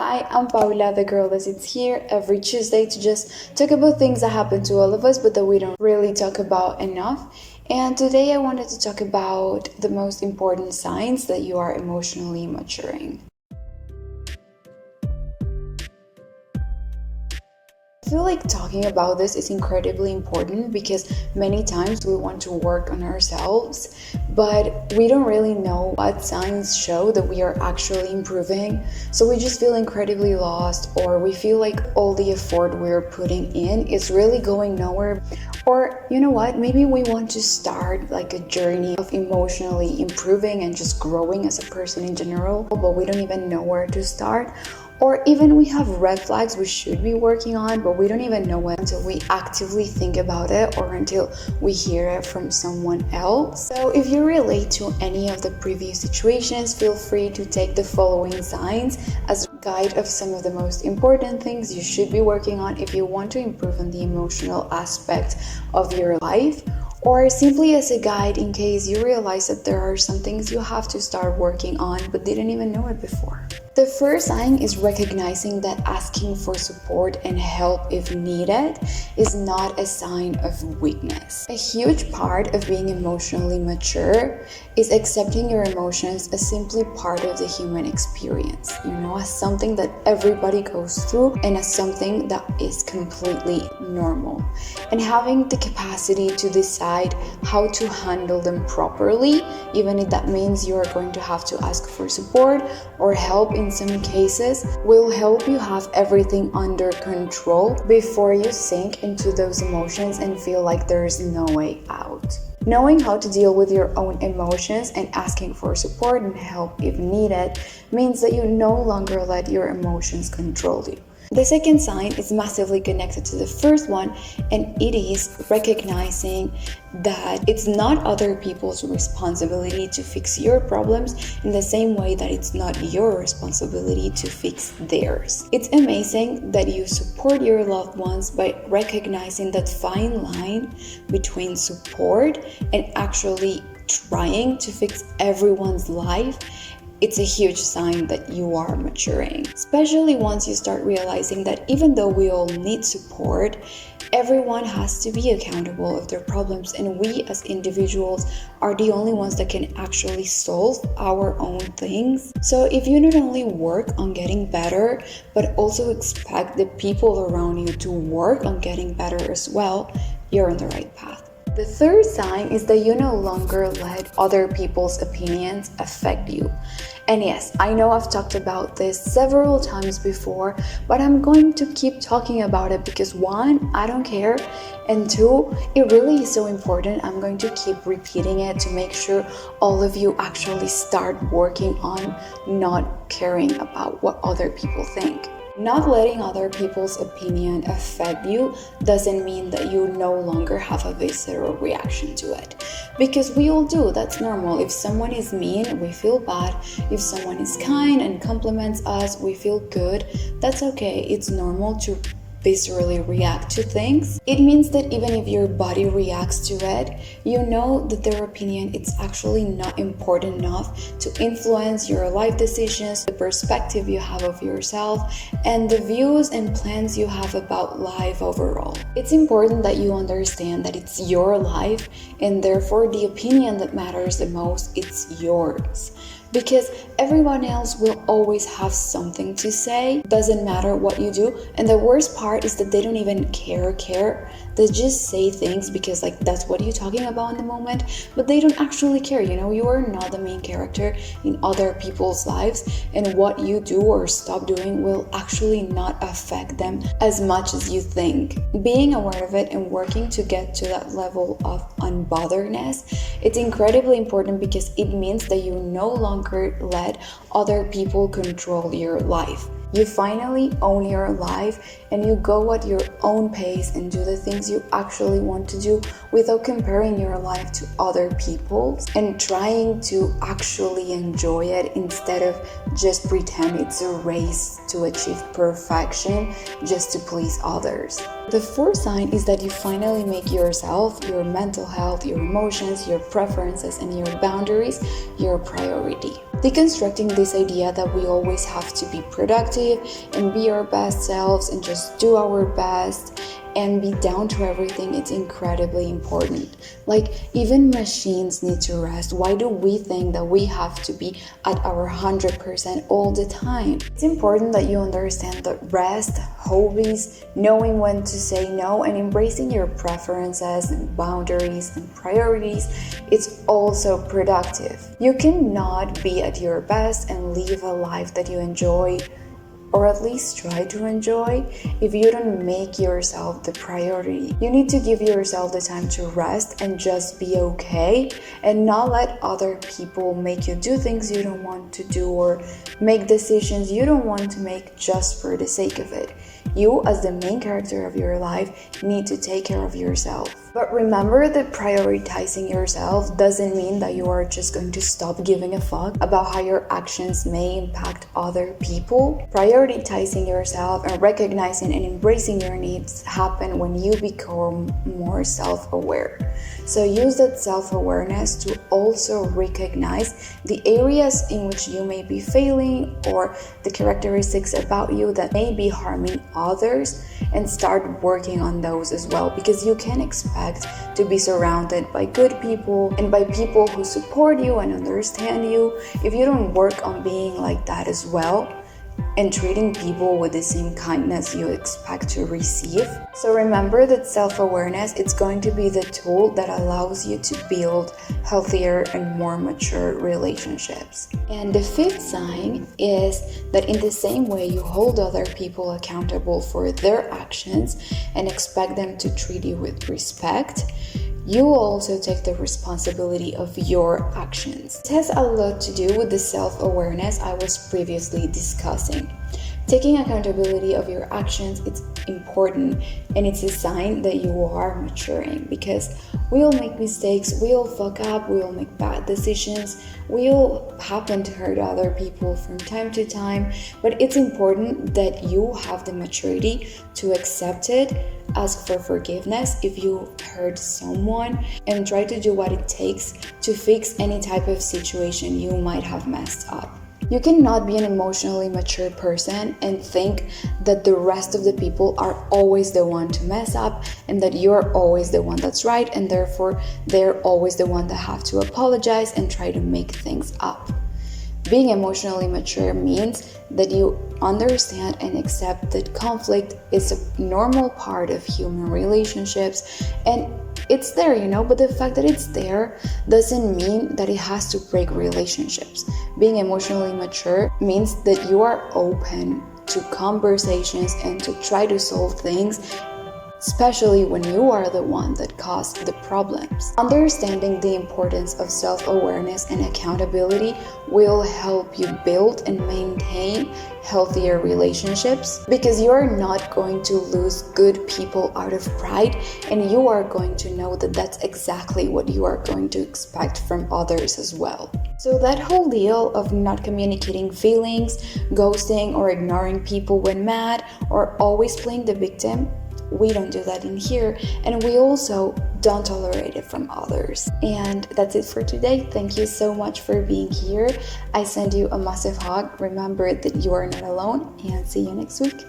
Hi, I'm Paula, the girl that sits here every Tuesday to just talk about things that happen to all of us but that we don't really talk about enough. And today I wanted to talk about the most important signs that you are emotionally maturing. I feel like talking about this is incredibly important because many times we want to work on ourselves, but we don't really know what signs show that we are actually improving. So we just feel incredibly lost, or we feel like all the effort we're putting in is really going nowhere. Or you know what, maybe we want to start like a journey of emotionally improving and just growing as a person in general, but we don't even know where to start. Or even we have red flags we should be working on, but we don't even know it until we actively think about it or until we hear it from someone else. So if you relate to any of the previous situations, feel free to take the following signs as a guide of some of the most important things you should be working on if you want to improve on the emotional aspect of your life, or simply as a guide in case you realize that there are some things you have to start working on but didn't even know it before. The first sign is recognizing that asking for support and help if needed is not a sign of weakness. A huge part of being emotionally mature is accepting your emotions as simply part of the human experience, as something that everybody goes through and as something that is completely normal. And having the capacity to decide how to handle them properly, even if that means you are going to have to ask for support or help in some cases, will help you have everything under control before you sink into those emotions and feel like there is no way out. Knowing how to deal with your own emotions and asking for support and help if needed means that you no longer let your emotions control you. The second sign is massively connected to the first one, and it is recognizing that it's not other people's responsibility to fix your problems in the same way that it's not your responsibility to fix theirs. It's amazing that you support your loved ones by recognizing that fine line between support and actually trying to fix everyone's life. It's a huge sign that you are maturing, especially once you start realizing that even though we all need support, everyone has to be accountable of their problems, and we as individuals are the only ones that can actually solve our own things. So if you not only work on getting better, but also expect the people around you to work on getting better as well, you're on the right path. The third sign is that you no longer let other people's opinions affect you. And yes, I know I've talked about this several times before, but I'm going to keep talking about it because one, I don't care, and two, it really is so important. I'm going to keep repeating it to make sure all of you actually start working on not caring about what other people think. Not letting other people's opinion affect you doesn't mean that you no longer have a visceral reaction to it. Because we all do, that's normal. If someone is mean, we feel bad. If someone is kind and compliments us, we feel good. That's okay. It's normal to viscerally react to things. It means that even if your body reacts to it, you know that their opinion is actually not important enough to influence your life decisions, the perspective you have of yourself, and the views and plans you have about life overall. It's important that you understand that it's your life, and therefore the opinion that matters the most, it's yours. Because everyone else will always have something to say, doesn't matter what you do, and the worst part is that they don't even care. They just say things because that's what you're talking about in the moment, but they don't actually care. You are not the main character in other people's lives, and what you do or stop doing will actually not affect them as much as you think. Being aware of it and working to get to that level of unbotheredness, it's incredibly important because it means that you no longer let other people control your life. You finally own your life and you go at your own pace and do the things you actually want to do without comparing your life to other people's and trying to actually enjoy it instead of just pretend it's a race to achieve perfection just to please others. The fourth sign is that you finally make yourself, your mental health, your emotions, your preferences, and your boundaries your priority. Deconstructing this idea that we always have to be productive and be our best selves and just do our best and be down to everything, it's incredibly important. Like, even machines need to rest. Why do we think that we have to be at our 100% all the time? It's important that you understand that rest, hobbies, knowing when to say no, and embracing your preferences and boundaries and priorities, it's also productive. You cannot be at your best and live a life that you enjoy, or at least try to enjoy, if you don't make yourself the priority. You need to give yourself the time to rest and just be okay, and not let other people make you do things you don't want to do or make decisions you don't want to make just for the sake of it. You, as the main character of your life, need to take care of yourself. But remember that prioritizing yourself doesn't mean that you are just going to stop giving a fuck about how your actions may impact other people. Prioritizing yourself and recognizing and embracing your needs happen when you become more self-aware. So use that self-awareness to also recognize the areas in which you may be failing or the characteristics about you that may be harming others, and start working on those as well, because you can expect to be surrounded by good people and by people who support you and understand you if you don't work on being like that as well and treating people with the same kindness you expect to receive. So remember that self-awareness, it's going to be the tool that allows you to build healthier and more mature relationships. And the fifth sign is that in the same way you hold other people accountable for their actions and expect them to treat you with respect, you also take the responsibility of your actions. It has a lot to do with the self-awareness I was previously discussing. Taking accountability of your actions, it's important, and it's a sign that you are maturing, because we all make mistakes, we all fuck up, we all make bad decisions, we all happen to hurt other people from time to time, but it's important that you have the maturity to accept it, ask for forgiveness if you hurt someone, and try to do what it takes to fix any type of situation you might have messed up. You cannot be an emotionally mature person and think that the rest of the people are always the one to mess up and that you're always the one that's right, and therefore they're always the one that have to apologize and try to make things up. Being emotionally mature means that you understand and accept that conflict is a normal part of human relationships, and it's there, but the fact that it's there doesn't mean that it has to break relationships. Being emotionally mature means that you are open to conversations and to try to solve things, especially when you are the one that caused the problems. Understanding the importance of self-awareness and accountability will help you build and maintain healthier relationships, because you are not going to lose good people out of pride, and you are going to know that that's exactly what you are going to expect from others as well. So that whole deal of not communicating feelings, ghosting, or ignoring people when mad, or always playing the victim, we don't do that in here, and we also don't tolerate it from others. And that's it for today. Thank you so much for being here. I send you a massive hug. Remember that you are not alone, and see you next week.